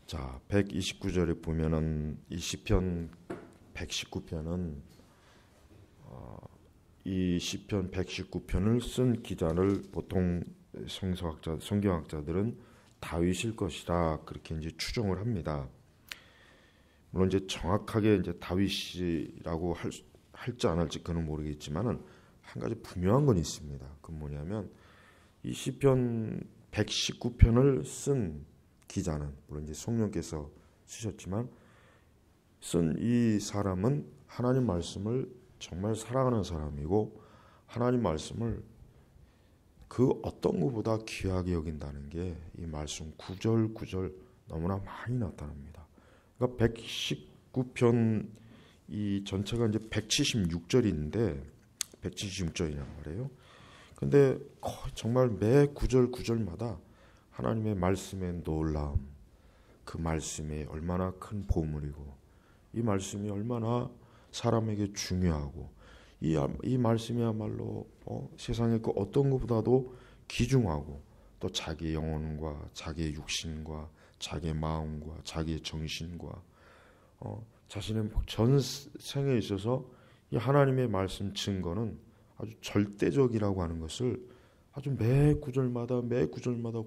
자, 129절에 보면은 이 시편 119편은 이 시편 119편을 쓴 기자를 보통 성경학자들은 다윗일 것이다 그렇게 이제 추정을 합니다. 물론 이제 정확하게 이제 다윗이라고 할지 안 할지 그는 모르겠지만은 한 가지 분명한 건 있습니다. 그 뭐냐면 이 시편 119편을 쓴 기자는 물론 이제 성령께서 쓰셨지만 쓴 이 사람은 하나님 말씀을 정말 사랑하는 사람이고 하나님 말씀을 그 어떤 것보다 귀하게 여긴다는 게 이 말씀 구절 너무나 많이 나타납니다. 그러니까 119편 이 전체가 이제 176절인데 176절이란 말이에요. 근데 정말 매 구절마다 하나님의 말씀의 놀라움, 그 말씀이 얼마나 큰 보물이고 이 말씀이 얼마나 사람에게 중요하고 이 말씀이야말로 세상의 그 어떤 것보다도 귀중하고 또 자기의 영혼과 자기의 육신과 자기의 마음과 자기의 정신과 자신의 전생에 있어서 이 하나님의 말씀 증거는 아주 절대적이라고 하는 것을 아주 매 구절마다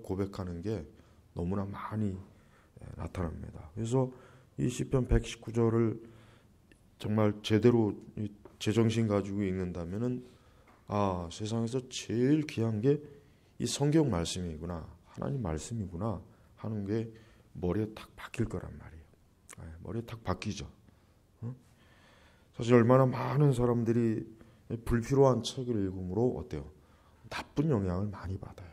고백하는 게 너무나 많이 나타납니다. 그래서 이 시편 119절을 정말 제대로 제정신 가지고 읽는다면은 세상에서 제일 귀한 게 이 성경 말씀이구나, 하나님 말씀이구나 하는 게 머리에 탁 박힐 거란 말이에요. 머리에 탁 박히죠. 사실 얼마나 많은 사람들이 불필요한 책을 읽음으로 어때요? 나쁜 영향을 많이 받아요.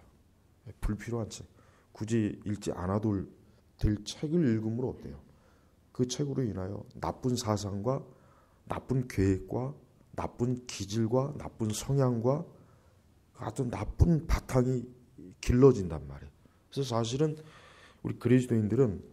불필요한 책, 굳이 읽지 않아도 될 책을 읽음으로 어때요? 그 책으로 인하여 나쁜 사상과 나쁜 계획과 나쁜 기질과 나쁜 성향과 같은 나쁜 바탕이 길러진단 말이에요. 그래서 사실은 우리 그리스도인들은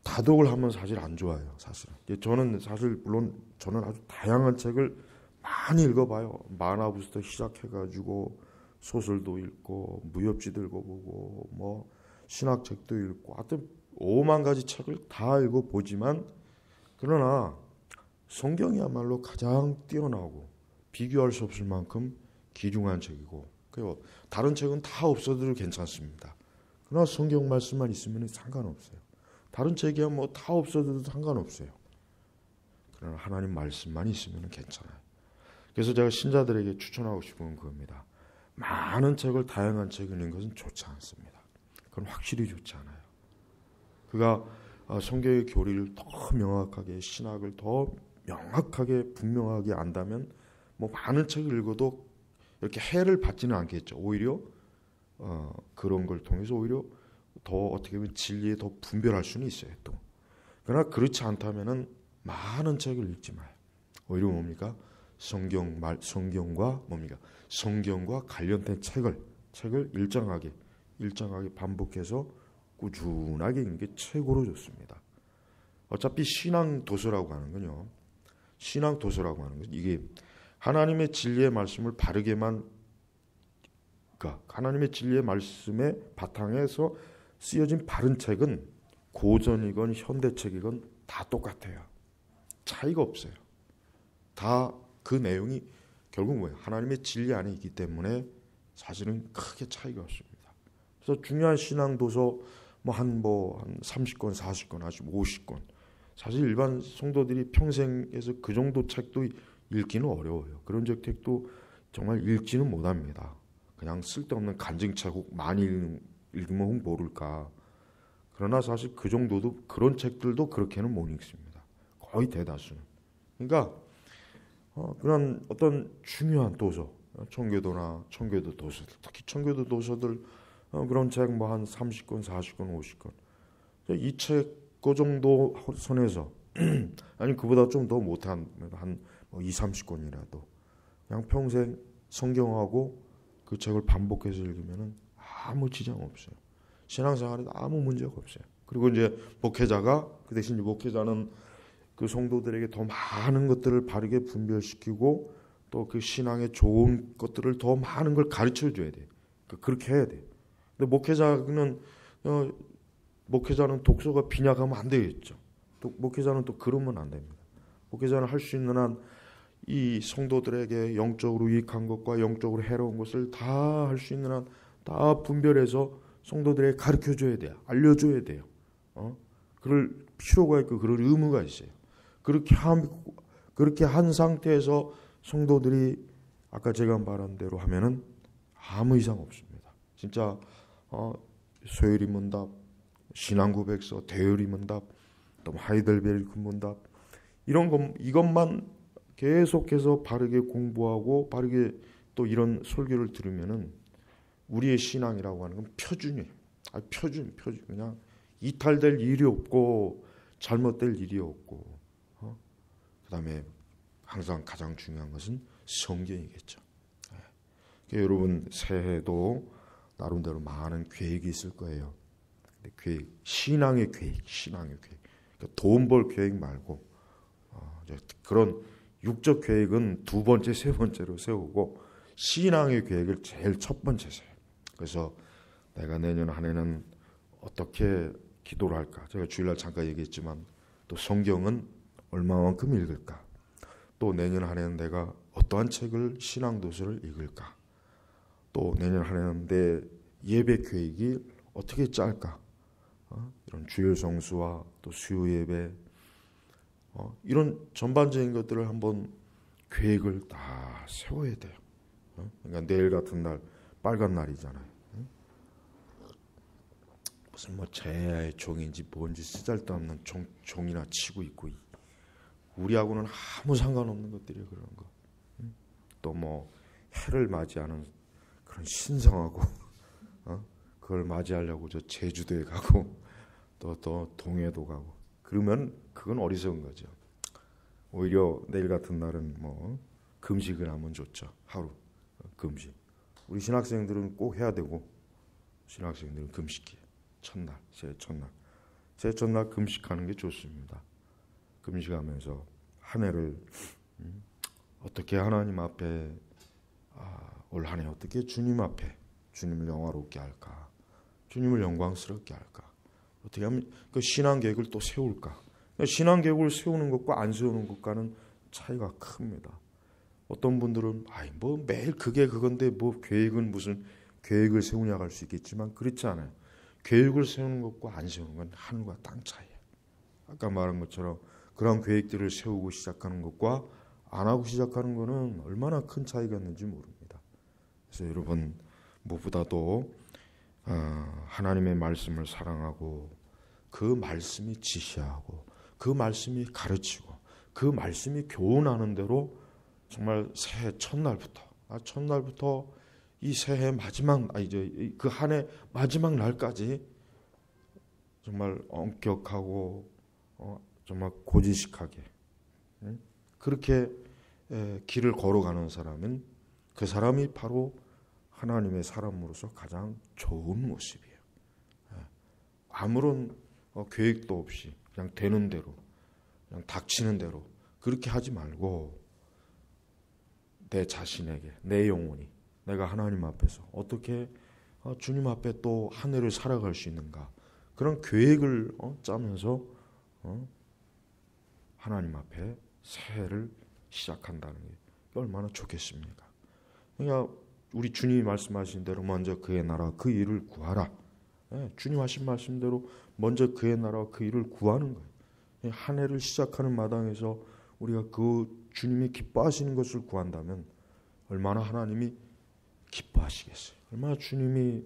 다독을 하면 사실 안 좋아요. 사실은 저는 물론 저는 아주 다양한 책을 많이 읽어봐요. 만화부터 시작해가지고 소설도 읽고 무협지도 읽어보고 뭐 신학책도 읽고 하여튼 5만 가지 책을 다 읽어보지만 그러나 성경이야말로 가장 뛰어나고 비교할 수 없을 만큼 귀중한 책이고 그리고 다른 책은 다 없어도 괜찮습니다. 그러나 성경 말씀만 있으면 상관없어요. 다른 책이야 뭐 다 없어도 상관없어요. 그러나 하나님 말씀만 있으면 괜찮아요. 그래서 제가 신자들에게 추천하고 싶은 그겁니다. 많은 책을 다양한 책을 읽는 것은 좋지 않습니다. 그건 확실히 좋지 않아요. 그가 성경의 교리를 더 명확하게 신학을 더 명확하게 분명하게 안다면 뭐 많은 책을 읽어도 이렇게 해를 받지는 않겠죠. 오히려 그런 걸 통해서 오히려 더 어떻게 보면 진리에 더 분별할 수는 있어요. 또 그러나 그렇지 않다면은 많은 책을 읽지 마요. 오히려 뭡니까? 성경과 뭡니까? 성경과 관련된 책을 일정하게 반복해서 꾸준하게 읽는 게 최고로 좋습니다. 어차피 신앙 도서라고 하는 건요. 이게 하나님의 진리의 말씀을 바르게만 하나님의 진리의 말씀의 바탕에서 쓰여진 바른 책은 고전이건 현대책이건 다 똑같아요. 차이가 없어요. 다 그 내용이 결국 뭐예요? 하나님의 진리 안에 있기 때문에 사실은 크게 차이가 없습니다. 그래서 중요한 신앙 도서 한 30권, 40권, 아직 50권. 사실 일반 성도들이 평생에서 그 정도 책도 읽기는 어려워요. 그런 책도 정말 읽지는 못합니다. 그냥 쓸데없는 간증책 많이 읽으면 모를까. 그러나 사실 그 정도도 그런 책들도 그렇게는 못 읽습니다. 거의 대다수는. 그러니까 그런 어떤 중요한 도서, 청교도나 청교도 도서들, 특히 청교도 도서들 그런 책 한 30권, 40권, 50권. 이 책 그 정도 선에서 아니 그보다 좀 더 못한 한 2, 30권이라도 그냥 평생 성경하고 그 책을 반복해서 읽으면은 아무 지장 없어요. 신앙생활에도 아무 문제가 없어요. 그리고 이제 목회자가 그 대신 목회자는 그 성도들에게 더 많은 것들을 바르게 분별시키고 또 그 신앙의 좋은 것들을 더 많은 걸 가르쳐 줘야 돼. 그렇게 해야 돼. 근데 목회자는 목회자는 독서가 빈약하면 안 되겠죠. 목회자는 또 그러면 안 됩니다. 목회자는 할 수 있는 한 이 성도들에게 영적으로 유익한 것과 영적으로 해로운 것을 다 할 수 있는 한 다 분별해서 성도들에게 가르쳐줘야 돼요. 알려줘야 돼요. 그럴 필요가 있고 그럴 의무가 있어요. 그렇게 한 상태에서 성도들이 아까 제가 말한 대로 하면은 아무 이상 없습니다. 진짜 소요리 문답, 신앙고백서, 대요리 문답, 또 하이델베르크 문답 이것만 계속해서 바르게 공부하고 바르게 또 이런 설교를 들으면은 우리의 신앙이라고 하는 건 표준이에요. 표준. 그냥 이탈될 일이 없고 잘못될 일이 없고. 그다음에 항상 가장 중요한 것은 성경이겠죠. 여러분 새해도 나름대로 많은 계획이 있을 거예요. 신앙의 계획. 그러니까 돈 벌 계획 말고 그런 육적 계획은 두 번째, 세 번째로 세우고 신앙의 계획을 제일 첫 번째 세워요. 그래서 내가 내년 한 해는 어떻게 기도를 할까? 제가 주일날 잠깐 얘기했지만 또 성경은 얼마만큼 읽을까? 또 내년 한 해는 내가 어떠한 책을 신앙도서를 읽을까? 또 내년 한 해는 내 예배 계획이 어떻게 짤까? 이런 주일 성수와 또 수요 예배 이런 전반적인 것들을 한번 계획을 다 세워야 돼요. 그러니까 내일 같은 날 빨간 날이잖아요. 무슨 뭐 제야의 종인지 뭔지 쓰잘데없는 종이나 치고 있고 우리하고는 아무 상관없는 것들이 그런 거. 또 뭐 해를 맞이하는 그런 신성하고 그걸 맞이하려고 저 제주도에 가고 또 동해도 가고 그러면 그건 어리석은 거죠. 오히려 내일 같은 날은 뭐 금식을 하면 좋죠. 하루 금식. 우리 신학생들은 꼭 해야 되고 신학생들은 금식이에요. 새해 첫날 금식하는 게 좋습니다. 금식하면서 한 해를 어떻게 하나님 앞에 올 한 해 어떻게 주님 앞에 주님을 영화롭게 할까? 주님을 영광스럽게 할까? 어떻게 하면 그 신앙 계획을 또 세울까? 신앙 계획을 세우는 것과 안 세우는 것과는 차이가 큽니다. 어떤 분들은 뭐 매일 그게 그건데 뭐 계획은 무슨 계획을 세우냐고 할 수 있겠지만 그렇지 않아요. 계획을 세우는 것과 안 세우는 건 하늘과 땅 차이예요. 아까 말한 것처럼 그런 계획들을 세우고 시작하는 것과 안 하고 시작하는 것은 얼마나 큰 차이가 있는지 모릅니다. 그래서 여러분 무엇보다도 하나님의 말씀을 사랑하고 그 말씀이 지시하고 그 말씀이 가르치고 그 말씀이 교훈하는 대로 정말 새해 첫날부터 이 새해 마지막 이제 그 한 해 마지막 날까지 정말 엄격하고 정말 고지식하게 그렇게 길을 걸어가는 사람은 그 사람이 바로 하나님의 사람으로서 가장 좋은 모습이에요. 아무런 계획도 없이 그냥 되는 대로 그냥 닥치는 대로 그렇게 하지 말고 내 자신에게 내 영혼이 내가 하나님 앞에서 어떻게 주님 앞에 또 한 해를 살아갈 수 있는가 그런 계획을 짜면서 하나님 앞에 새해를 시작한다는 게 얼마나 좋겠습니까? 그러니까 우리 주님이 말씀하신 대로 먼저 그의 나라 그 일을 구하라. 주님 하신 말씀대로 먼저 그의 나라와 그 일을 구하는 거예요. 한 해를 시작하는 마당에서 우리가 그 주님이 기뻐하시는 것을 구한다면 얼마나 하나님이 기뻐하시겠어요. 얼마나 주님이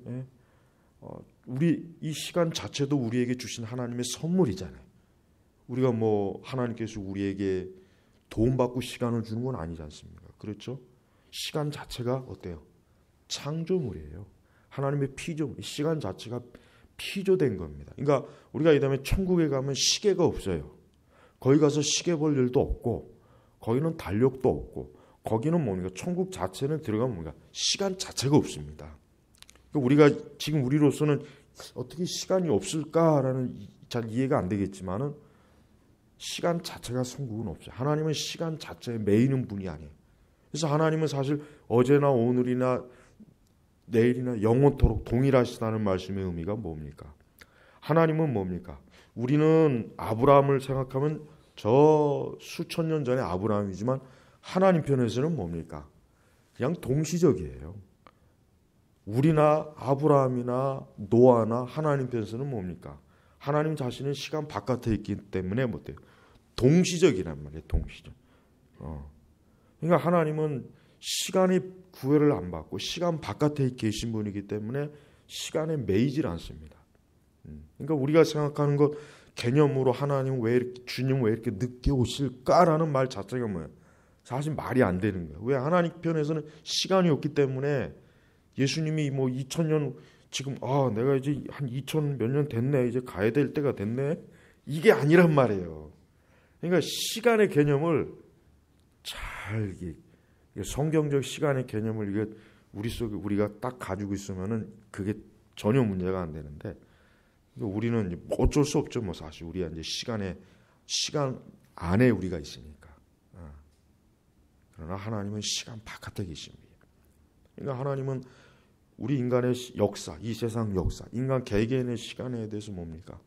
우리 이 시간 자체도 우리에게 주신 하나님의 선물이잖아요. 우리가 뭐 하나님께서 우리에게 도움받고 시간을 주는 건 아니지 않습니까? 그렇죠? 시간 자체가 어때요? 창조물이에요. 하나님의 피조물. 시간 자체가 피조된 겁니다. 그러니까 우리가 이 다음에 천국에 가면 시계가 없어요. 거기 가서 시계 볼 일도 없고 거기는 달력도 없고 거기는 뭡니까? 천국 자체는 들어가면 뭡니까? 시간 자체가 없습니다. 그러니까 우리가 지금 우리로서는 어떻게 시간이 없을까라는 잘 이해가 안 되겠지만은 시간 자체가 천국은 없어요. 하나님은 시간 자체에 매이는 분이 아니에요. 그래서 하나님은 사실 어제나 오늘이나 내일이나 영원토록 동일하시다는 말씀의 의미가 뭡니까? 하나님은 뭡니까? 우리는 아브라함을 생각하면 저 수천 년 전의 아브라함이지만 하나님 편에서는 뭡니까? 그냥 동시적이에요. 우리나 아브라함이나 노아나 하나님 편에서는 뭡니까? 하나님 자신은 시간 바깥에 있기 때문에 못해요. 동시적이란 말이에요. 동시적. 그러니까 하나님은 시간의 구애를 안 받고 시간 바깥에 계신 분이기 때문에 시간에 매이질 않습니다. 그러니까 우리가 생각하는 것 개념으로 하나님 왜 이렇게, 주님 왜 이렇게 늦게 오실까라는 말 자체가 뭐예요? 사실 말이 안 되는 거예요. 왜? 하나님 편에서는 시간이 없기 때문에 예수님이 뭐 2000년 지금 내가 이제 한 2000 몇 년 됐네, 이제 가야 될 때가 됐네, 이게 아니란 말이에요. 그러니까 시간의 개념을 잘 성경적 시간의 개념을 이게 우리 속에 우리가 딱 가지고 있으면은 그게 전혀 문제가 안 되는데, 우리는 어쩔 수 없죠. 뭐 사실 우리가 이제 시간 안에 우리가 있으니까. 그러나 하나님은 시간 바깥에 계십니다. 그러니까 하나님은 우리 인간의 역사, 이 세상 역사, 인간 개개인의 시간에 대해서 뭡니까?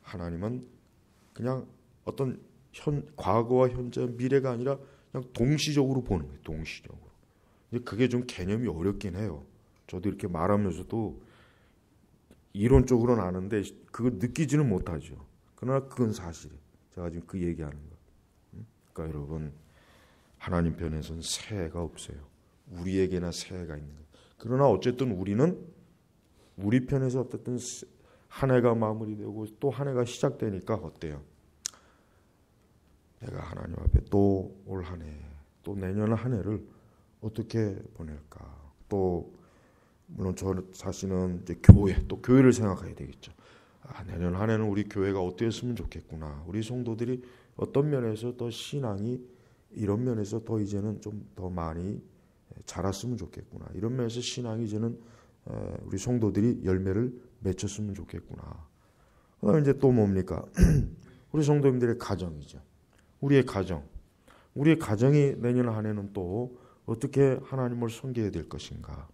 하나님은 그냥 어떤 과거와 현재, 미래가 아니라 그냥 동시적으로 보는 거예요. 동시적으로. 근데 그게 좀 개념이 어렵긴 해요. 저도 이렇게 말하면서도 이론적으로는 아는데 그걸 느끼지는 못하죠. 그러나 그건 사실이에요. 제가 지금 그 얘기하는 거. 그러니까 여러분, 하나님 편에서는 새해가 없어요. 우리에게나 새해가 있는 거예요. 그러나 어쨌든 우리는 우리 편에서 어쨌든 한 해가 마무리되고 또 한 해가 시작되니까 어때요? 내가 하나님 앞에 또 올 한 해, 또 내년 한 해를 어떻게 보낼까? 또 물론 저 자신은 이제 또 교회를 생각해야 되겠죠. 내년 한 해는 우리 교회가 어땠으면 좋겠구나. 우리 성도들이 어떤 면에서 더 신앙이 이런 면에서 더 이제는 좀 더 많이 자랐으면 좋겠구나. 이런 면에서 신앙이 이제는 우리 성도들이 열매를 맺혔으면 좋겠구나. 그다음에 이제 또 뭡니까? 우리 성도님들의 가정이죠. 우리의 가정이 내년 한 해는 또 어떻게 하나님을 섬겨야 될 것인가?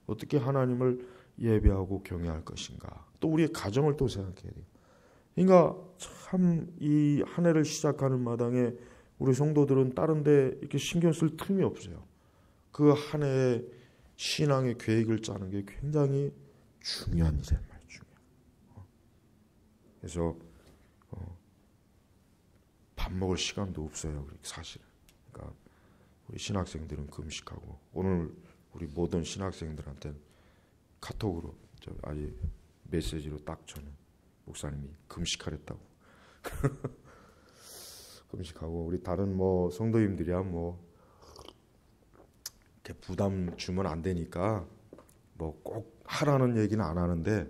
어떻게 하나님을 예배하고 경외할 것인가? 또 우리의 가정을 또 생각해야 돼요. 그러니까 참 이 한 해를 시작하는 마당에 우리 성도들은 다른 데 이렇게 신경 쓸 틈이 없어요. 그 한 해의 신앙의 계획을 짜는 게 굉장히 중요한 일이란 말이죠. 그래서 밥 먹을 시간도 없어요. 사실. 그러니까 우리 신학생들은 금식하고, 오늘 우리 모든 신학생들한테 카톡으로 아예 메시지로 딱 저는 목사님이 금식하랬다고 금식하고, 우리 다른 뭐 성도님들이야 뭐 이렇게 부담 주면 안 되니까 뭐 꼭 하라는 얘기는 안 하는데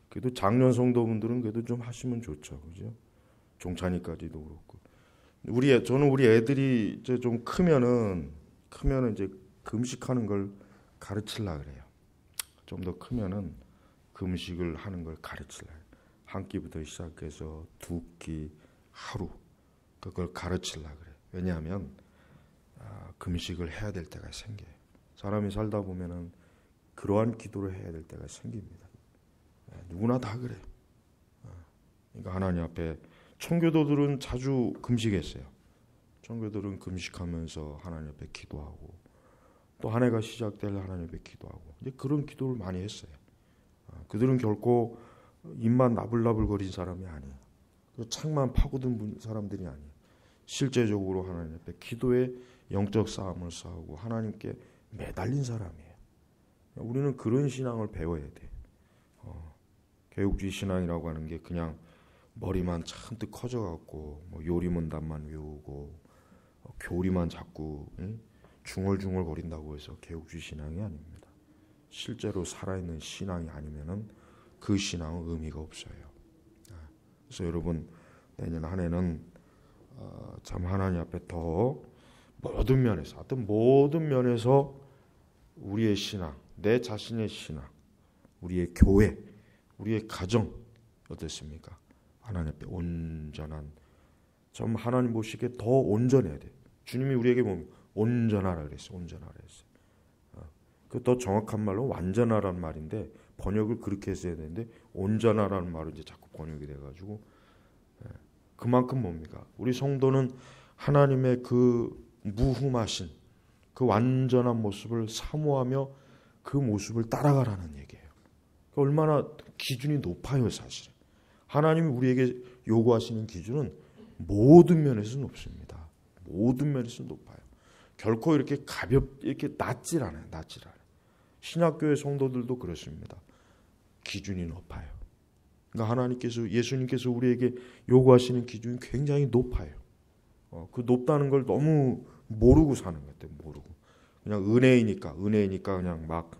그래도 장년 성도분들은 그래도 좀 하시면 좋죠, 그죠? 종찬이까지도 그렇고. 저는 우리 애들이 이제 좀 크면은 이제 금식하는 걸 가르치려 그래요. 좀 더 크면은 금식을 하는 걸 가르치려. 한 끼부터 시작해서 두 끼, 하루, 그걸 가르치려 그래. 왜냐하면 금식을 해야 될 때가 생겨요. 사람이 살다 보면은 그러한 기도를 해야 될 때가 생깁니다. 누구나 다 그래. 그러니까 하나님 앞에 청교도들은 자주 금식했어요. 청교도들은 금식하면서 하나님 앞에 기도하고, 또 한 해가 시작될 하나님 앞에 기도하고, 이제 그런 기도를 많이 했어요. 그들은 결코 입만 나불나불거린 사람이 아니에요. 창만 파고든 사람들이 아니에요. 실제적으로 하나님 앞에 기도의 영적 싸움을 싸우고 하나님께 매달린 사람이에요. 우리는 그런 신앙을 배워야 돼. 개혁주의 신앙이라고 하는 게 그냥 머리만 잔뜩 커져갖고 뭐 요리문답만 외우고 교리만 자꾸 중얼중얼 거린다고 해서 개혁주의 신앙이 아닙니다. 실제로 살아있는 신앙이 아니면은 그 신앙은 의미가 없어요. 그래서 여러분, 내년 한 해는 참 하나님 앞에 더 모든 면에서 우리의 신앙, 내 자신의 신앙, 우리의 교회, 우리의 가정 어떻습니까? 하나님 앞에 온전한, 참 하나님 보시기에 더 온전해야 돼. 주님이 우리에게 보면 온전하라 그랬어요. 온전하라 그랬어요. 그 더 정확한 말로 완전하라는 말인데 번역을 그렇게 했어야 되는데 온전하라는 말은 이제 자꾸 번역이 돼가지고 그만큼 뭡니까? 우리 성도는 하나님의 그 무흠하신 그 완전한 모습을 사모하며 그 모습을 따라가라는 얘기예요. 얼마나 기준이 높아요, 사실. 하나님이 우리에게 요구하시는 기준은 모든 면에서 높습니다. 모든 면에서 높아요. 결코 이렇게 이렇게 낮질 않아요. 신학교의 성도들도 그렇습니다. 기준이 높아요. 그러니까 예수님께서 우리에게 요구하시는 기준이 굉장히 높아요. 그 높다는 걸 너무 모르고 사는 것 같아요. 모르고 그냥 은혜이니까 그냥 막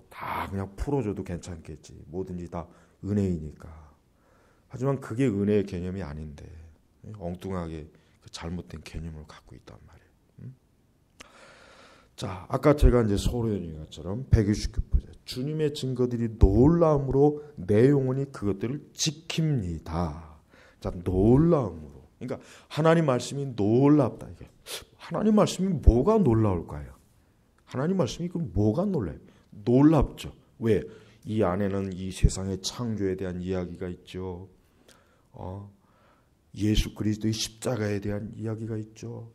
다 그냥 풀어줘도 괜찮겠지. 뭐든지 다 은혜이니까. 하지만 그게 은혜의 개념이 아닌데 엉뚱하게 그 잘못된 개념을 갖고 있단 말이에요. 자, 아까 제가 이제 소로연인 것처럼 129페이지 주님의 증거들이 놀라움으로 내 영혼이 그것들을 지킵니다. 자, 놀라움으로. 그러니까 하나님 말씀이 놀랍다. 이게 하나님 말씀이 뭐가 놀라울까요? 하나님 말씀이 그럼 뭐가 놀라요? 놀랍죠. 왜? 이 안에는 이 세상의 창조에 대한 이야기가 있죠. 예수 그리스도의 십자가에 대한 이야기가 있죠.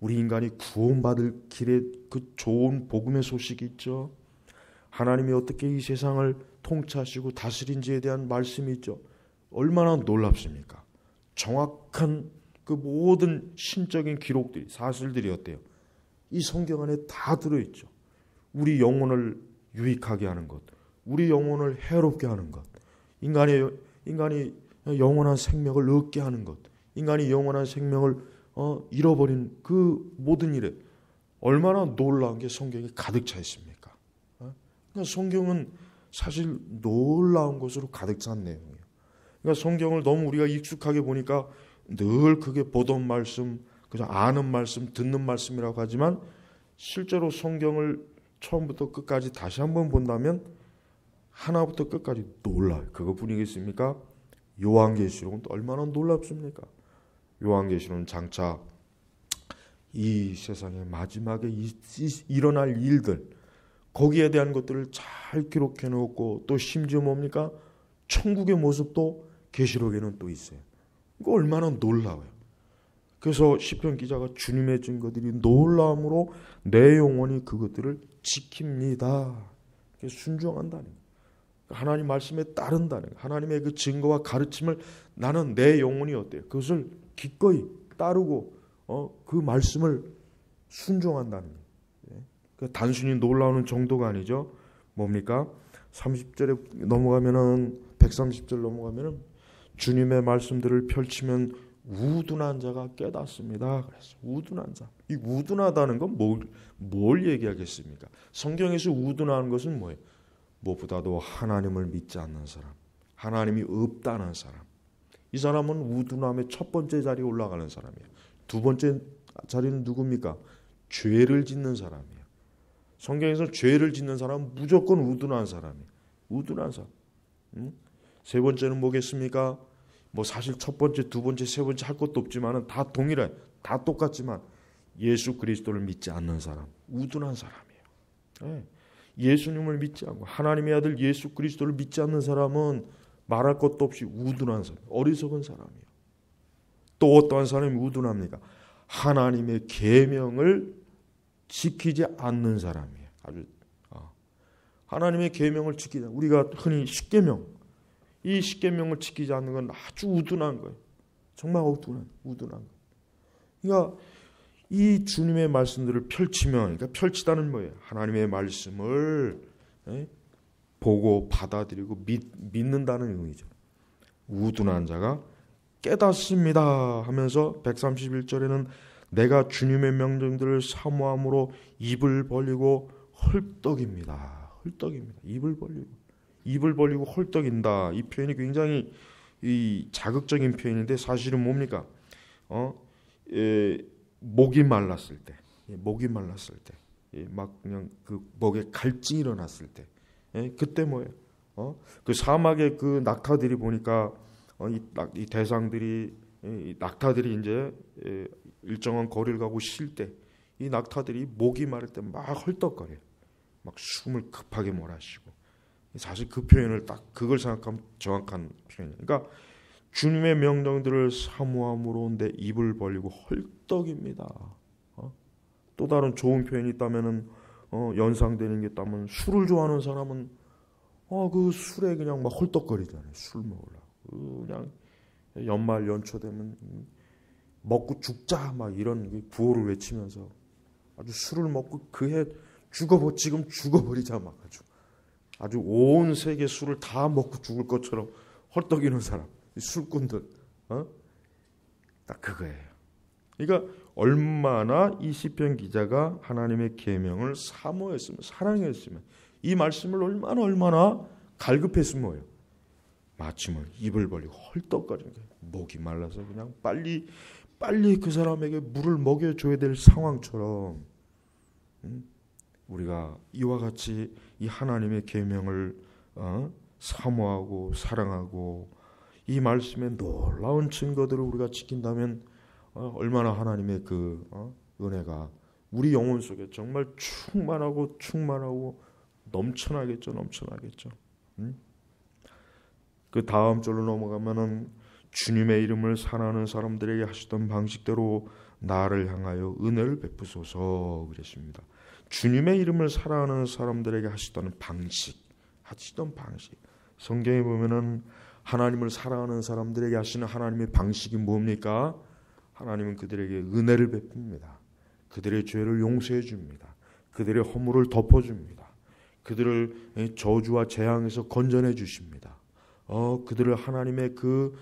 우리 인간이 구원받을 길에 그 좋은 복음의 소식이 있죠. 하나님이 어떻게 이 세상을 통치하시고 다스린지에 대한 말씀이 있죠. 얼마나 놀랍습니까? 정확한 그 모든 신적인 기록들이 사실들이 어때요? 이 성경 안에 다 들어있죠. 우리 영혼을 유익하게 하는 것, 우리 영혼을 해롭게 하는 것, 인간이 영원한 생명을 얻게 하는 것, 인간이 영원한 생명을 잃어버린 그 모든 일에 얼마나 놀라운 게 성경에 가득 차 있습니까? 그러니까 성경은 사실 놀라운 것으로 가득 찬 내용이에요. 그러니까 성경을 너무 우리가 익숙하게 보니까 늘 그게 보던 말씀, 그냥 아는 말씀, 듣는 말씀이라고 하지만 실제로 성경을 처음부터 끝까지 다시 한번 본다면 하나부터 끝까지 놀라요. 그것뿐이겠습니까? 요한계시록은 또 얼마나 놀랍습니까? 요한계시록은 장차 이 세상의 마지막에 일어날 일들 거기에 대한 것들을 잘 기록해 놓고 또 심지어 뭡니까? 천국의 모습도 계시록에는 또 있어요. 이거 얼마나 놀라워요. 그래서 시편 기자가 주님의 증거들이 놀라움으로 내 영혼이 그것들을 지킵니다. 순종한다는 거예요. 하나님 말씀에 따른다는 거예요. 하나님의 그 증거와 가르침을 나는 내 영혼이 어때요? 그것을 기꺼이 따르고 그 말씀을 순종한다는 거예요. 그러니까 단순히 놀라우는 정도가 아니죠. 뭡니까? 30절에 넘어가면은 130절 넘어가면은 주님의 말씀들을 펼치면 우둔한 자가 깨닫습니다. 그래서 우둔한 자. 이 우둔하다는 건 뭘 얘기하겠습니까? 성경에서 우둔하는 것은 뭐예요? 무엇보다도 하나님을 믿지 않는 사람, 하나님이 없다는 사람. 이 사람은 우둔함의 첫 번째 자리에 올라가는 사람이에요. 두 번째 자리는 누굽니까? 죄를 짓는 사람이에요. 성경에서 죄를 짓는 사람은 무조건 우둔한 사람이에요. 우둔한 사람. 세 번째는 뭐겠습니까? 사실 첫 번째, 두 번째, 세 번째 할 것도 없지만은 다 동일해. 다 똑같지만 예수 그리스도를 믿지 않는 사람, 우둔한 사람이에요. 네. 예수님을 믿지 않고 하나님의 아들 예수 그리스도를 믿지 않는 사람은 말할 것도 없이 우둔한 사람, 어리석은 사람이에요. 또 어떠한 사람이 우둔합니까? 하나님의 계명을 지키지 않는 사람이에요. 하나님의 계명을 지키지 않는, 우리가 흔히 십계명, 이 십계명을 지키지 않는 건 아주 우둔한 거예요. 정말 우둔한 거예요. 그러니까 이 주님의 말씀들을 펼치면, 그러니까 펼치다는 뭐예요? 하나님의 말씀을 보고 받아들이고 믿는다는 의미죠. 우둔한 자가 깨닫습니다 하면서 131절에는 내가 주님의 명령들을 사모함으로 입을 벌리고 헐떡입니다. 입을 벌리고 헐떡인다. 이 표현이 굉장히 자극적인 표현인데 사실은 뭡니까? 목이 말랐을 때, 막 그냥 그 목에 갈증이 일어났을 때, 그때 뭐예요? 그 사막의 그 낙타들이 보니까 이 대상들이, 이 낙타들이 이제 일정한 거리를 가고 쉴 때, 이 낙타들이 목이 마를 때 막 헐떡거려요. 막 숨을 급하게 몰아쉬고. 사실 그 표현을 딱 그걸 생각하면 정확한 표현이에요. 그러니까 주님의 명령들을 사모함으로 내 입을 벌리고 헐떡입니다. 또 다른 좋은 표현이 있다면은 연상되는 게 있다면 술을 좋아하는 사람은 그 술에 그냥 막 헐떡거리잖아요. 술 먹으려고 그냥 연말 연초 되면 먹고 죽자 막 이런 구호를 외치면서 아주 술을 먹고 그해 지금 죽어버리자 막 아주 온 세계 술을 다 먹고 죽을 것처럼 헐떡이는 사람, 술꾼들, 딱 그거예요. 그러니까 얼마나 이 시편 기자가 하나님의 계명을 사모했으면, 사랑했으면, 이 말씀을 얼마나 갈급했으면 뭐예요? 마침은 입을 벌리고 헐떡거리는 거예요. 목이 말라서 그냥 빨리 그 사람에게 물을 먹여줘야 될 상황처럼 우리가 이와 같이 이 하나님의 계명을 사모하고 사랑하고 이 말씀의 놀라운 증거들을 우리가 지킨다면 얼마나 하나님의 그 은혜가 우리 영혼 속에 정말 충만하고 넘쳐나겠죠. 그 다음 절로 넘어가면은 주님의 이름을 사랑하는 사람들에게 하시던 방식대로 나를 향하여 은혜를 베푸소서 그랬습니다. 주님의 이름을 사랑하는 사람들에게 하시던 방식. 성경에 보면은 하나님을 사랑하는 사람들에게 하시는 하나님의 방식이 뭡니까? 하나님은 그들에게 은혜를 베풉니다. 그들의 죄를 용서해 줍니다. 그들의 허물을 덮어줍니다. 그들을 저주와 재앙에서 건져내 주십니다. 그들을 하나님의 그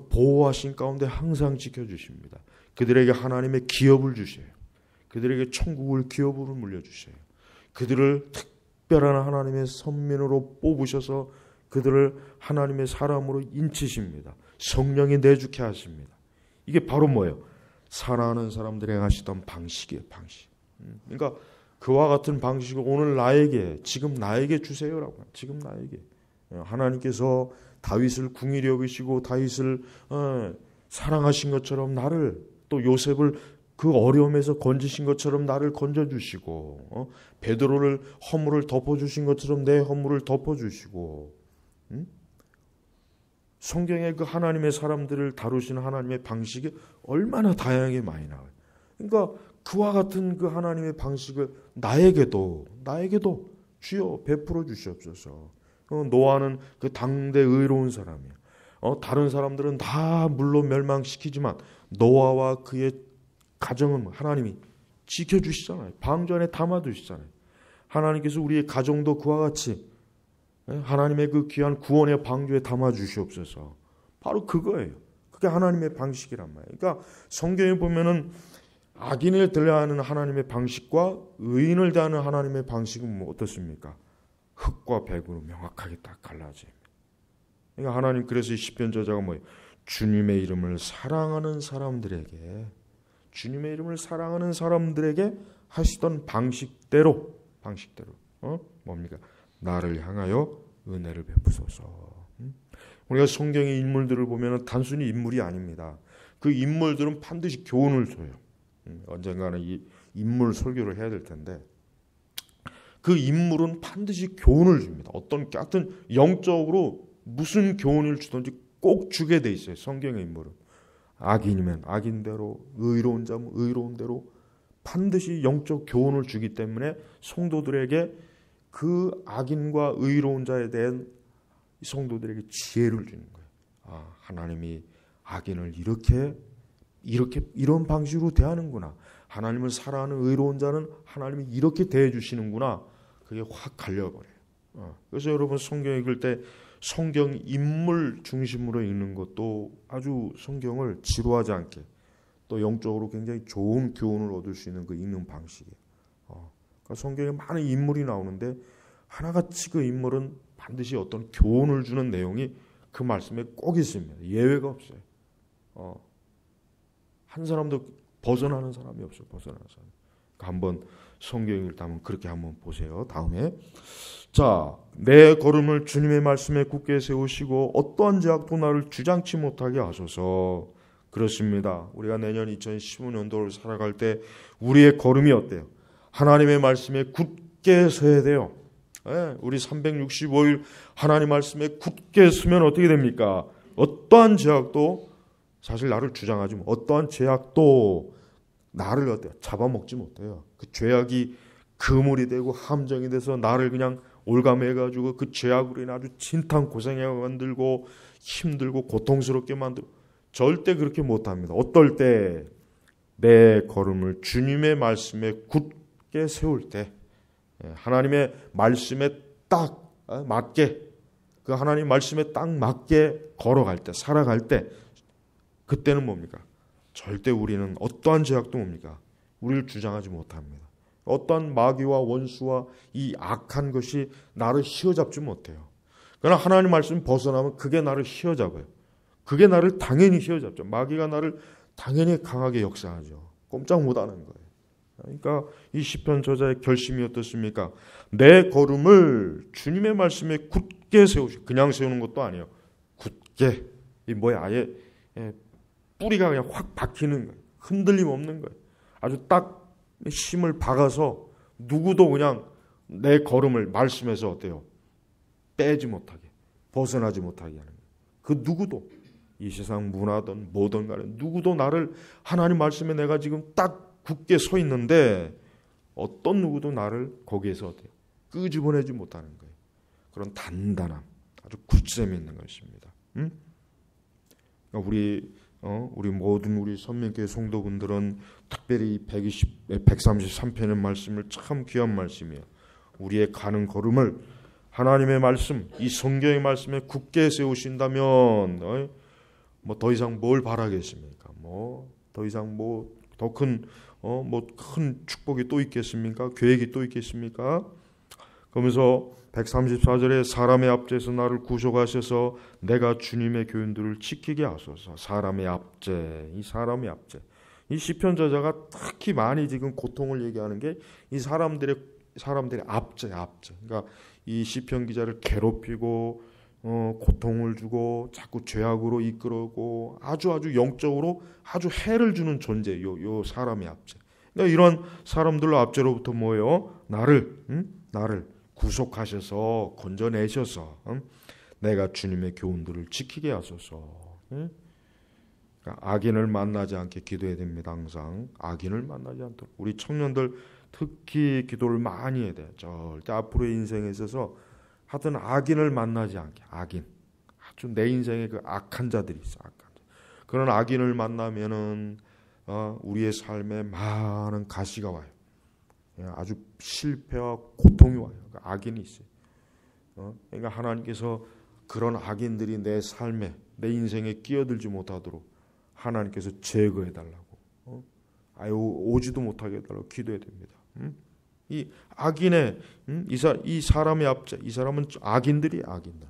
보호하신 가운데 항상 지켜주십니다. 그들에게 하나님의 기업을 주셔요. 그들에게 천국을 기업으로 물려주셔요. 그들을 특별한 하나님의 선민으로 뽑으셔서 그들을 하나님의 사람으로 인치십니다. 성령이 내주게 하십니다. 이게 바로 뭐예요? 사랑하는 사람들에게 하시던 방식이에요. 방식. 그러니까 그와 같은 방식을 오늘 지금 나에게 주세요라고. 지금 나에게. 하나님께서 다윗을 궁히 여기시고 다윗을 사랑하신 것처럼 나를, 또 요셉을 그 어려움에서 건지신 것처럼 나를 건져주시고, 베드로를 허물을 덮어주신 것처럼 내 허물을 덮어주시고, 성경에 그 하나님의 사람들을 다루시는 하나님의 방식이 얼마나 다양하게 많이 나와요. 그러니까 그와 같은 그 하나님의 방식을 나에게도 주여 베풀어 주시옵소서. 노아는 그 당대 의로운 사람이에요. 다른 사람들은 다 물론 멸망시키지만 노아와 그의 가정은 하나님이 지켜주시잖아요. 방주 안에 담아두시잖아요. 하나님께서 우리의 가정도 그와 같이 하나님의 그 귀한 구원의 방주에 담아주시옵소서. 바로 그거예요. 그게 하나님의 방식이란 말이에요. 그러니까 성경에 보면은 악인을 대하는 하나님의 방식과 의인을 대하는 하나님의 방식은 어떻습니까? 흙과 백으로 명확하게 딱 갈라집니다. 그러니까 하나님 그래서 이 시편 저자가 뭐예요? 주님의 이름을 사랑하는 사람들에게 하시던 방식대로 뭡니까? 나를 향하여 은혜를 베푸소서. 우리가 성경의 인물들을 보면 단순히 인물이 아닙니다. 그 인물들은 반드시 교훈을 줘요. 언젠가는 이 인물 설교를 해야 될 텐데 그 인물은 반드시 교훈을 줍니다. 어떤 영적으로 무슨 교훈을 주든지 꼭 주게 돼 있어요. 성경의 인물은. 악인이면 악인대로, 의로운 자면 의로운 대로 반드시 영적 교훈을 주기 때문에 성도들에게 그 악인과 의로운 자에 대한 성도들에게 지혜를 주는 거예요. 하나님이 악인을 이런 방식으로 대하는구나. 하나님을 사랑하는 의로운 자는 하나님이 이렇게 대해 주시는구나. 그게 확 갈려버려요. 그래서 여러분 성경 읽을 때 성경 인물 중심으로 읽는 것도 아주 성경을 지루하지 않게 또 영적으로 굉장히 좋은 교훈을 얻을 수 있는 그 읽는 방식이에요. 그러니까 성경에 많은 인물이 나오는데 하나같이 그 인물은 반드시 어떤 교훈을 주는 내용이 그 말씀에 꼭 있습니다. 예외가 없어요. 한 사람도 벗어나는 사람이 없어요. 벗어나는 사람. 그러니까 한번 성경 읽다면 그렇게 한번 보세요. 다음에 자, 내 걸음을 주님의 말씀에 굳게 세우시고 어떠한 제약도 나를 주장치 못하게 하소서. 그렇습니다. 우리가 내년 2015년도를 살아갈 때 우리의 걸음이 어때요? 하나님의 말씀에 굳게 굳게 서야 돼요. 우리 365일 하나님 말씀에 굳게 서면 어떻게 됩니까? 어떠한 제약도 사실 나를 주장하지 못, 어떠한 제약도 나를 어때요? 잡아먹지 못해요. 그 죄악이 그물이 되고 함정이 돼서 나를 그냥 올가매가지고 그 죄악으로 인해 아주 진탕 고생하게 만들고 힘들고 고통스럽게 만들고 절대 그렇게 못합니다. 어떨 때 내 걸음을 주님의 말씀에 굳게 세울 때, 하나님의 말씀에 딱 맞게, 그 하나님 말씀에 딱 맞게 걸어갈 때, 살아갈 때, 그때는 뭡니까? 절대 우리는 어떠한 제약도 뭡니까? 우리를 주장하지 못합니다. 어떠한 마귀와 원수와 이 악한 것이 나를 휘어잡지 못해요. 그러나 하나님 말씀 벗어나면 그게 나를 휘어잡아요. 그게 나를 당연히 휘어잡죠. 마귀가 나를 당연히 강하게 역사하죠. 꼼짝 못하는 거예요. 그러니까 이 시편 저자의 결심이 어떻습니까? 내 걸음을 주님의 말씀에 굳게 세우시. 그냥 세우는 것도 아니에요. 굳게. 이 뭐야? 아예 뿌리가 그냥 확 박히는 거예요. 흔들림 없는 거예요. 아주 딱 힘을 박아서 누구도 그냥 내 걸음을 말씀에서 어때요? 빼지 못하게, 벗어나지 못하게 하는 거예요. 그 누구도, 이 세상 문화든 뭐든 간에 누구도 나를, 하나님 말씀에 내가 지금 딱 굳게 서 있는데 어떤 누구도 나를 거기에서 어때요? 끄집어내지 못하는 거예요. 그런 단단함, 아주 굳셈이 있는 것입니다. 우리 모든 우리 선민교회 성도분들은 특별히 133편의 말씀을 참 귀한 말씀이에요. 우리의 가는 걸음을 하나님의 말씀, 이 성경의 말씀에 굳게 세우신다면 뭐 더 이상 뭘 바라겠습니까? 뭐 더 이상 뭐 더 큰 큰 축복이 또 있겠습니까? 계획이 또 있겠습니까? 그러면서 134절에 사람의 압제에서 나를 구속하셔서 내가 주님의 교훈들을 지키게 하소서. 사람의 압제, 이 사람의 압제. 이 시편 저자가 특히 많이 지금 고통을 얘기하는 게 이 사람들의 압제. 그러니까 이 시편 기자를 괴롭히고 고통을 주고 자꾸 죄악으로 이끌고 아주 영적으로 아주 해를 주는 존재, 요 사람의 압제. 그러니까 이런 사람들로 압제로부터 뭐예요? 나를 구속하셔서 건져내셔서 내가 주님의 교훈들을 지키게 하소서. 그러니까 악인을 만나지 않게 기도해야 됩니다. 항상 악인을 만나지 않도록. 우리 청년들 특히 기도를 많이 해야 돼요. 절대 앞으로의 인생에 있어서 하여튼 악인을 만나지 않게. 악인, 아주 내 인생에 그 악한 자들이 있어. 악한 자. 그런 악인을 만나면은 우리의 삶에 많은 가시가 와요. 아주 실패와 고통이 와요. 악인이 있어요. 그러니까 하나님께서 그런 악인들이 내 삶에, 내 인생에 끼어들지 못하도록 하나님께서 제거해 달라고, 오지도 못하게 해달라고 기도해야 됩니다. 이 악인의 이 사람의 압제, 이 사람은 악인들이 악인들.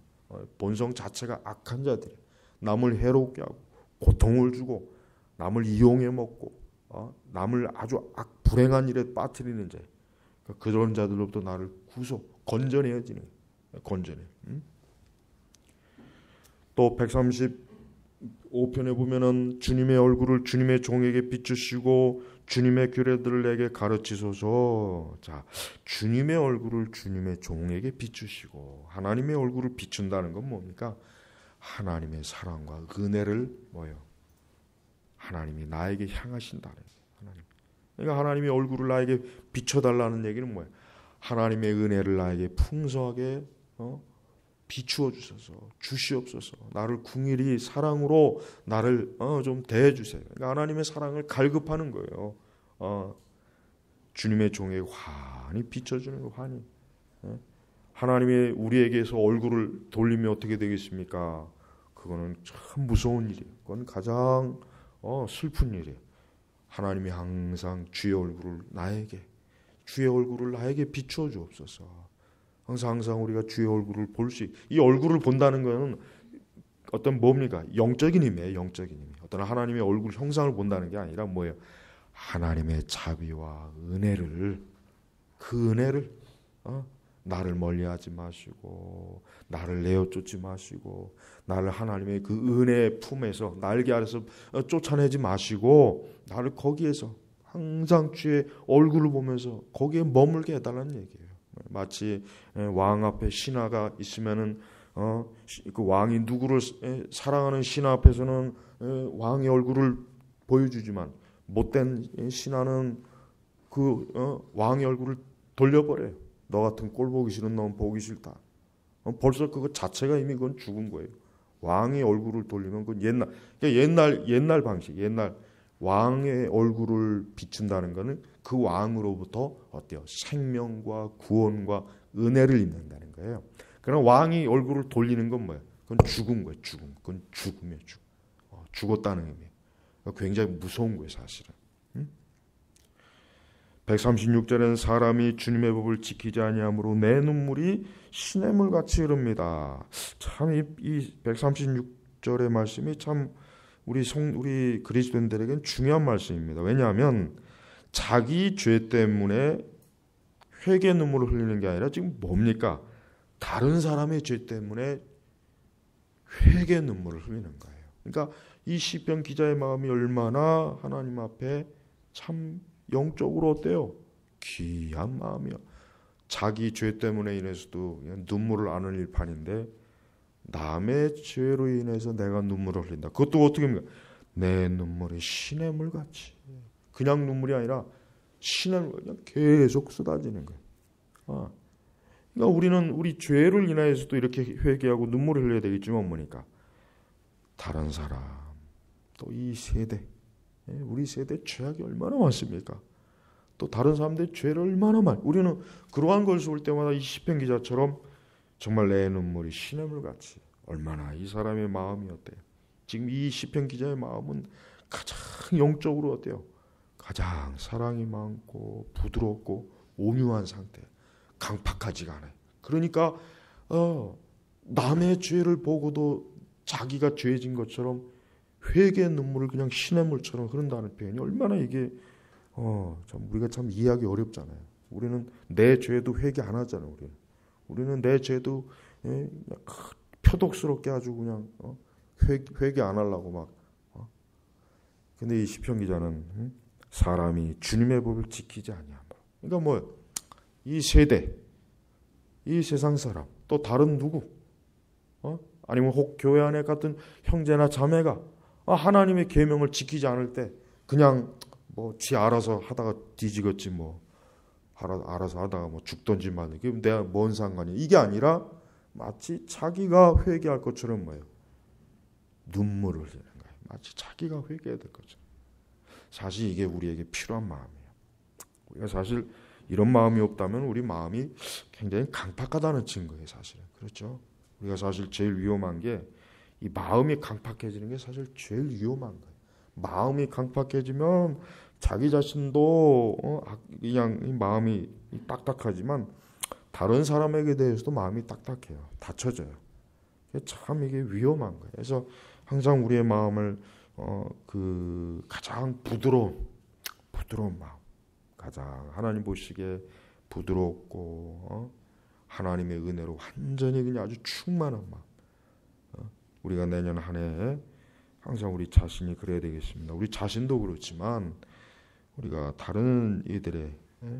본성 자체가 악한 자들이 남을 해롭게 하고 고통을 주고 남을 이용해 먹고 남을 아주 불행한 일에 빠뜨리는 자. 그런 자들로부터 나를 건져내야지는 건져내. 또 135편에 보면은 주님의 얼굴을 주님의 종에게 비추시고 주님의 규례들을 내게 가르치소서. 자, 주님의 얼굴을 주님의 종에게 비추시고, 하나님의 얼굴을 비춘다는 건 뭡니까? 하나님의 사랑과 은혜를 하나님이 나에게 향하신다는 거예요. 그러니까 하나님의 얼굴을 나에게 비춰달라는 얘기는 뭐예요? 하나님의 은혜를 나에게 풍성하게 비추어 주시옵소서. 나를 궁일이 사랑으로 나를 좀 대해주세요. 그러니까 하나님의 사랑을 갈급하는 거예요. 주님의 종에게 환히 비춰주는 거, 환히. 하나님의 우리에게서 얼굴을 돌리면 어떻게 되겠습니까? 그거는 참 무서운 일이에요. 그건 가장 슬픈 일이에요. 하나님이 항상 주의 얼굴을 나에게 비추어 주옵소서. 항상 우리가 주의 얼굴을 이 얼굴을 본다는 것은 어떤 뭡니까? 영적인 힘이에요. 영적인 힘. 어떤 하나님의 얼굴 형상을 본다는 게 아니라 뭐예요? 하나님의 자비와 은혜를, 그 은혜를 나를 멀리하지 마시고, 나를 내어 쫓지 마시고, 나를 하나님의 그 은혜의 품에서, 날개 아래서 쫓아내지 마시고, 나를 거기에서 항상 주의 얼굴을 보면서 거기에 머물게 해달라는 얘기예요. 마치 왕 앞에 신하가 있으면은 그 왕이 누구를 사랑하는 신하 앞에서는 왕의 얼굴을 보여주지만 못된 신하는 그 왕의 얼굴을 돌려버려요. 너 같은 꼴 보기 싫은 놈 보기 싫다. 벌써 그거 자체가 이미 그건 죽은 거예요. 왕의 얼굴을 돌리면 그건 옛날 방식, 옛날 왕의 얼굴을 비춘다는 것은 그 왕으로부터 어때요? 생명과 구원과 은혜를 입는다는 거예요. 그러나 왕이 얼굴을 돌리는 건 뭐예요? 그건 죽은 거예요. 죽음. 그건 죽음이에요. 죽었다는 의미예요. 굉장히 무서운 거예요, 사실은. 136절에는 사람이 주님의 법을 지키지 아니하므로 내 눈물이 시냇물 같이 흐릅니다. 참 이 136절의 말씀이 참 우리 그리스도인들에게는 중요한 말씀입니다. 왜냐하면 자기 죄 때문에 회개 눈물을 흘리는 게 아니라 지금 뭡니까? 다른 사람의 죄 때문에 회개 눈물을 흘리는 거예요. 그러니까 이 시편 기자의 마음이 얼마나 하나님 앞에 참 영적으로 어때요? 귀한 마음이요. 자기 죄 때문에 인해서도 눈물을 안 흘릴 판인데 남의 죄로 인해서 내가 눈물을 흘린다. 그것도 어떻게 합니까? 내 눈물이 시냇물 같이. 그냥 눈물이 아니라 시냇물 그냥 계속 쏟아지는 거예요. 그러니까 우리는 우리 죄를 인하여서도 이렇게 회개하고 눈물을 흘려야 되겠지만 뭐니까 다른 사람 또 이 세대 우리 세대 죄악이 얼마나 많습니까? 또 다른 사람들의 죄를 얼마나 많이 우리는 그러한 걸 볼 때마다 이 시편 기자처럼 정말 내 눈물이 시냇물 같이 얼마나 이 사람의 마음이 어때요? 지금 이 시편 기자의 마음은 가장 영적으로 어때요? 가장 사랑이 많고 부드럽고 온유한 상태, 강팍하지가 않아요. 그러니까 남의 죄를 보고도 자기가 죄진 것처럼 회개의 눈물을 그냥 시냇물처럼 흐른다는 표현이 얼마나 이게 참 우리가 참 이해하기 어렵잖아요. 우리는 내 죄도 회개 안 하잖아요. 우리는 내 죄도 표독스럽게 아주 그냥 회개 안 하려고 막. 근데 이 시편 기자는 사람이 주님의 법을 지키지 아니하므로. 그러니까 뭐 이 세대, 이 세상 사람, 또 다른 누구, 아니면 혹 교회 안에 같은 형제나 자매가 하나님의 계명을 지키지 않을 때 그냥 뭐 지 알아서 하다가 뒤지겠지 뭐 알아서 하다가 뭐 죽던지 말든 그럼 내가 뭔 상관이야. 이게 아니라 마치 자기가 회개할 것처럼 뭐예요? 눈물을 흘리는 거예요. 마치 자기가 회개해야 될 것처럼. 사실 이게 우리에게 필요한 마음이에요. 우리가 사실 이런 마음이 없다면 우리 마음이 굉장히 강팍하다는 증거예요. 사실은. 그렇죠? 우리가 사실 제일 위험한 게 이 마음이 강팍해지는 게 사실 제일 위험한 거예요. 마음이 강팍해지면 자기 자신도 그냥 이 마음이 딱딱하지만 다른 사람에게 대해서도 마음이 딱딱해요. 닫혀져요. 참 이게 위험한 거예요. 그래서 항상 우리의 마음을 그 가장 부드러운 마음, 가장 하나님 보시기에 부드럽고 하나님의 은혜로 완전히 그냥 아주 충만한 마음. 우리가 내년 한 해 항상 우리 자신이 그래야 되겠습니다. 우리 자신도 그렇지만 우리가 다른 이들의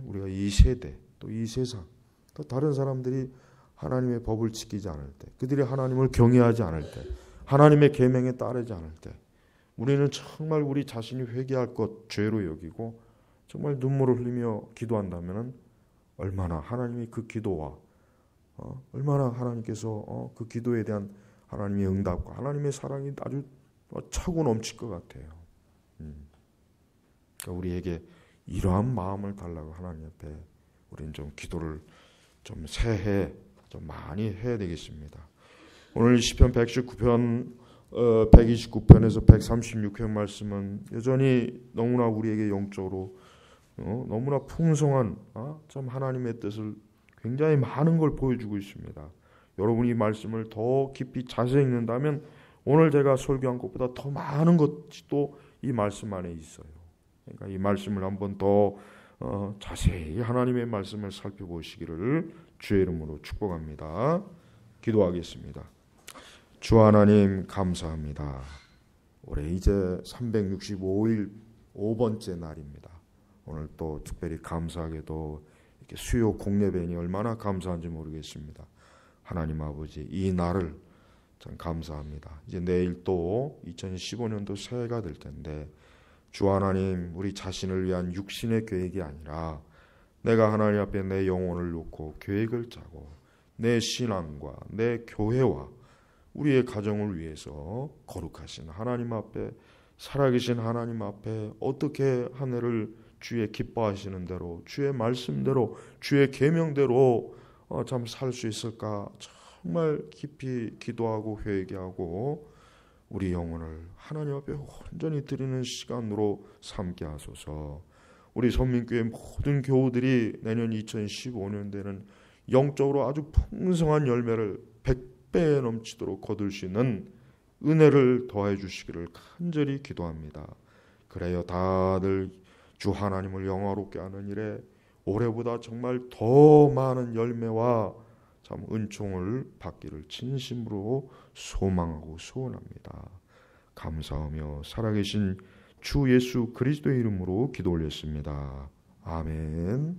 우리가 이 세대 또 이 세상 또 다른 사람들이 하나님의 법을 지키지 않을 때 그들이 하나님을 경외하지 않을 때 하나님의 계명에 따르지 않을 때 우리는 정말 우리 자신이 회개할 것 죄로 여기고 정말 눈물을 흘리며 기도한다면 얼마나 하나님이 그 기도와 얼마나 하나님께서 그 기도에 대한 하나님의 응답과 하나님의 사랑이 아주 차고 넘칠 것 같아요. 그러니까 우리에게 이러한 마음을 달라고 하나님 앞에 우리는 좀 기도를 좀 새해 좀 많이 해야 되겠습니다. 오늘 시편 119편 129편에서 136편 말씀은 여전히 너무나 우리에게 영적으로 너무나 풍성한 참 하나님의 뜻을 굉장히 많은 걸 보여주고 있습니다. 여러분이 이 말씀을 더 깊이 자세히 읽는다면 오늘 제가 설교한 것보다 더 많은 것이 또 이 말씀 안에 있어요. 그러니까 이 말씀을 한번 더 자세히 하나님의 말씀을 살펴보시기를 주의 이름으로 축복합니다. 기도하겠습니다. 주 하나님 감사합니다. 올해 이제 365일 5번째 날입니다. 오늘 또 특별히 감사하게도 이렇게 수요 공예배니 얼마나 감사한지 모르겠습니다. 하나님 아버지, 이 날을 참 감사합니다. 이제 내일 또 2015년도 새해가 될 텐데 주 하나님, 우리 자신을 위한 육신의 계획이 아니라 내가 하나님 앞에 내 영혼을 놓고 계획을 짜고 내 신앙과 내 교회와 우리의 가정을 위해서 거룩하신 하나님 앞에, 살아계신 하나님 앞에 어떻게 한 해를 주의 기뻐하시는 대로, 주의 말씀대로, 주의 계명대로 참 살 수 있을까 정말 깊이 기도하고 회개하고 우리 영혼을 하나님 앞에 온전히 드리는 시간으로 삼게 하소서. 우리 선민교회 모든 교우들이 내년 2015년대는 영적으로 아주 풍성한 열매를 100배 넘치도록 거둘 수 있는 은혜를 더해 주시기를 간절히 기도합니다. 그래요, 다들 주 하나님을 영화롭게 하는 일에 올해보다 정말 더 많은 열매와 참 은총을 받기를 진심으로 소망하고 소원합니다. 감사하며 살아계신 주 예수 그리스도의 이름으로 기도 올렸습니다. 아멘.